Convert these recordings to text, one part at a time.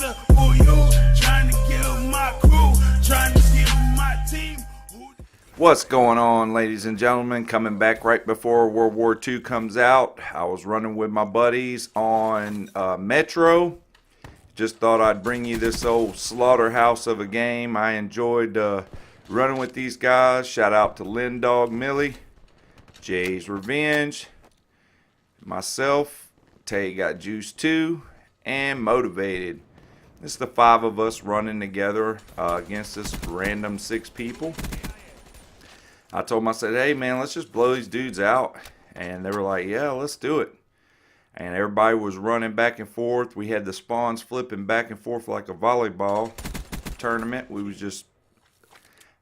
to who you, trying to kill my crew, trying to kill my team. What's going on, ladies and gentlemen? Coming back right before World War II comes out. I was running with my buddies on Metro. Just thought I'd bring you this old slaughterhouse of a game. I enjoyed running with these guys. Shout out to Lindog Millie, Jay's Revenge, myself, Tay Got Juice 2, and Motivated. It's the 5 of us running together against this random 6 people. I told them, I said, hey man, let's just blow these dudes out. And they were like, yeah, let's do it. And everybody was running back and forth. We had the spawns flipping back and forth like a volleyball tournament.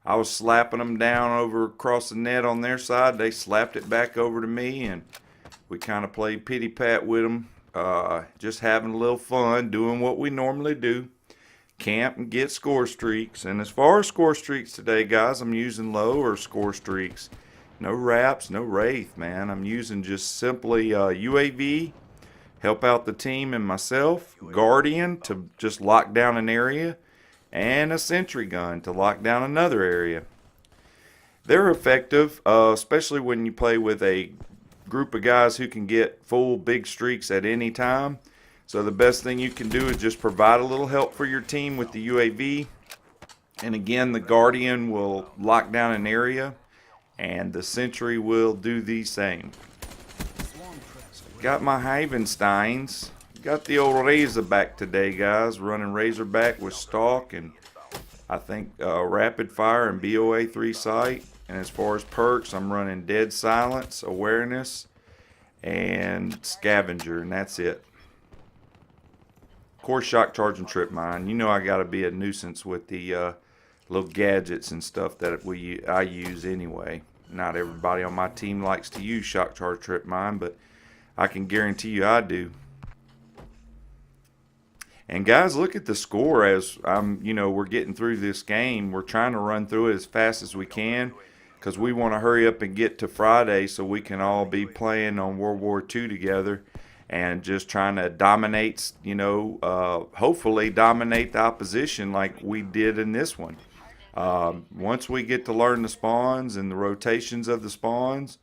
I was slapping them down over across the net on their side. They slapped it back over to me, and we kind of played pity pat with them. Just having a little fun, doing what we normally do. Camp and get score streaks. And as far as score streaks today, guys, I'm using lower score streaks. No wraps, no wraith, man. I'm using just simply UAV, help out the team and myself, Guardian to just lock down an area, and a sentry gun to lock down another area. They're effective, especially when you play with a group of guys who can get full big streaks at any time. So the best thing you can do is just provide a little help for your team with the UAV. And again, the Guardian will lock down an area, and the Sentry will do the same. Got my Havensteins. Got the old Razorback today, guys. Running Razorback with Stalk and I think Rapid Fire and BOA 3 sight. And as far as perks, I'm running Dead Silence, Awareness, and Scavenger, and that's it. Of course, Shock Charge and Trip Mine. You know I got to be a nuisance with the little gadgets and stuff that I use anyway. Not everybody on my team likes to use Shock Charge Trip Mine, but I can guarantee you I do. And guys, look at the score as we're getting through this game. We're trying to run through it as fast as we can because we want to hurry up and get to Friday so we can all be playing on World War II together and just trying to dominate, hopefully dominate the opposition like we did in this one. Once we get to learn the spawns and the rotations of the spawns,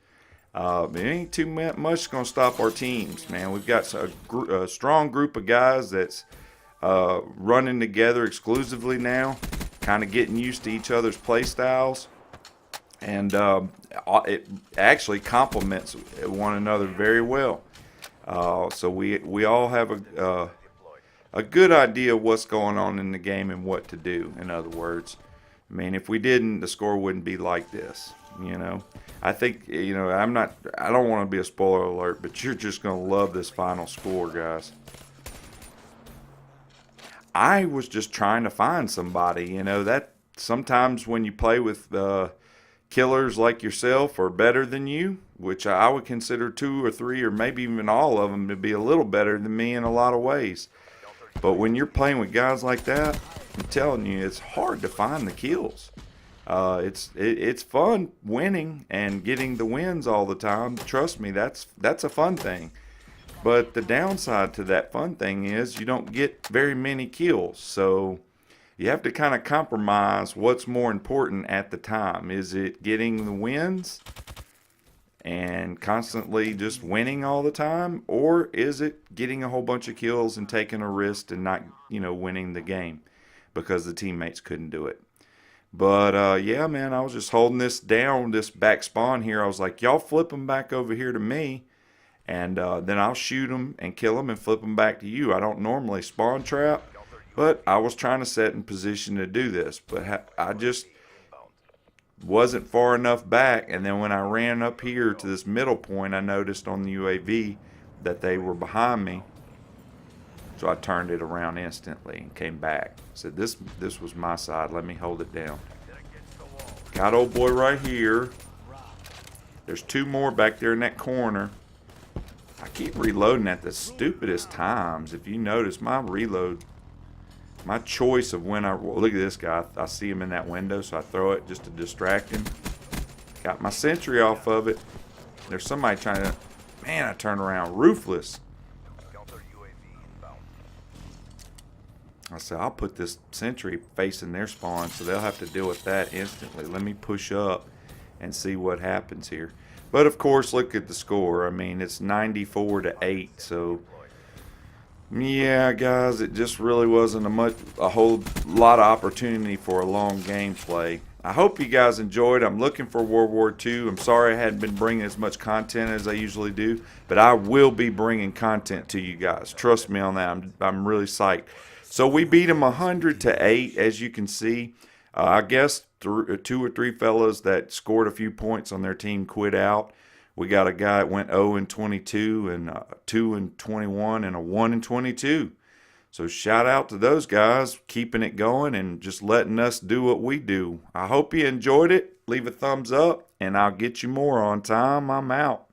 it ain't too much going to stop our teams, man. We've got a strong group of guys that's running together exclusively now, kind of getting used to each other's play styles, and it actually complements one another very well. So we all have a good idea of what's going on in the game and what to do. In other words, I mean, if we didn't, the score wouldn't be like this. I think I don't want to be a spoiler alert, but you're just gonna love this final score, guys. I was just trying to find somebody, that sometimes when you play with killers like yourself or better than you, which I would consider 2 or 3 or maybe even all of them to be a little better than me in a lot of ways. But when you're playing with guys like that, I'm telling you, it's hard to find the kills. It's fun winning and getting the wins all the time. Trust me, that's a fun thing. But the downside to that fun thing is you don't get very many kills. So you have to kind of compromise what's more important at the time. Is it getting the wins and constantly just winning all the time? Or is it getting a whole bunch of kills and taking a risk and not, winning the game because the teammates couldn't do it? But, yeah, man, I was just holding this down, this back spawn here. I was like, y'all flip them back over here to me. And then I'll shoot them and kill them and flip them back to you. I don't normally spawn trap, but I was trying to set in position to do this. But I just wasn't far enough back. And then when I ran up here to this middle point, I noticed on the UAV that they were behind me. So I turned it around instantly and came back. Said, this was my side. Let me hold it down. Got old boy right here. There's 2 more back there in that corner. I keep reloading at the stupidest times. If you notice, my reload, my choice of when look at this guy. I see him in that window, so I throw it just to distract him. Got my sentry off of it. There's somebody trying to, man, I turned around. Ruthless. I said, I'll put this sentry facing their spawn so they'll have to deal with that instantly. Let me push up and see what happens here. But of course, look at the score. I mean, it's 94-8. So yeah, guys, it just really wasn't a whole lot of opportunity for a long gameplay. I hope you guys enjoyed. I'm looking for World War II. I'm sorry I hadn't been bringing as much content as I usually do, but I will be bringing content to you guys. Trust me on that. I'm really psyched. So we beat them 100-8, as you can see. I guess two or three fellas that scored a few points on their team quit out. We got a guy that went 0-22 and 2-21 and a 1-22. So shout out to those guys keeping it going and just letting us do what we do. I hope you enjoyed it. Leave a thumbs up and I'll get you more on time. I'm out.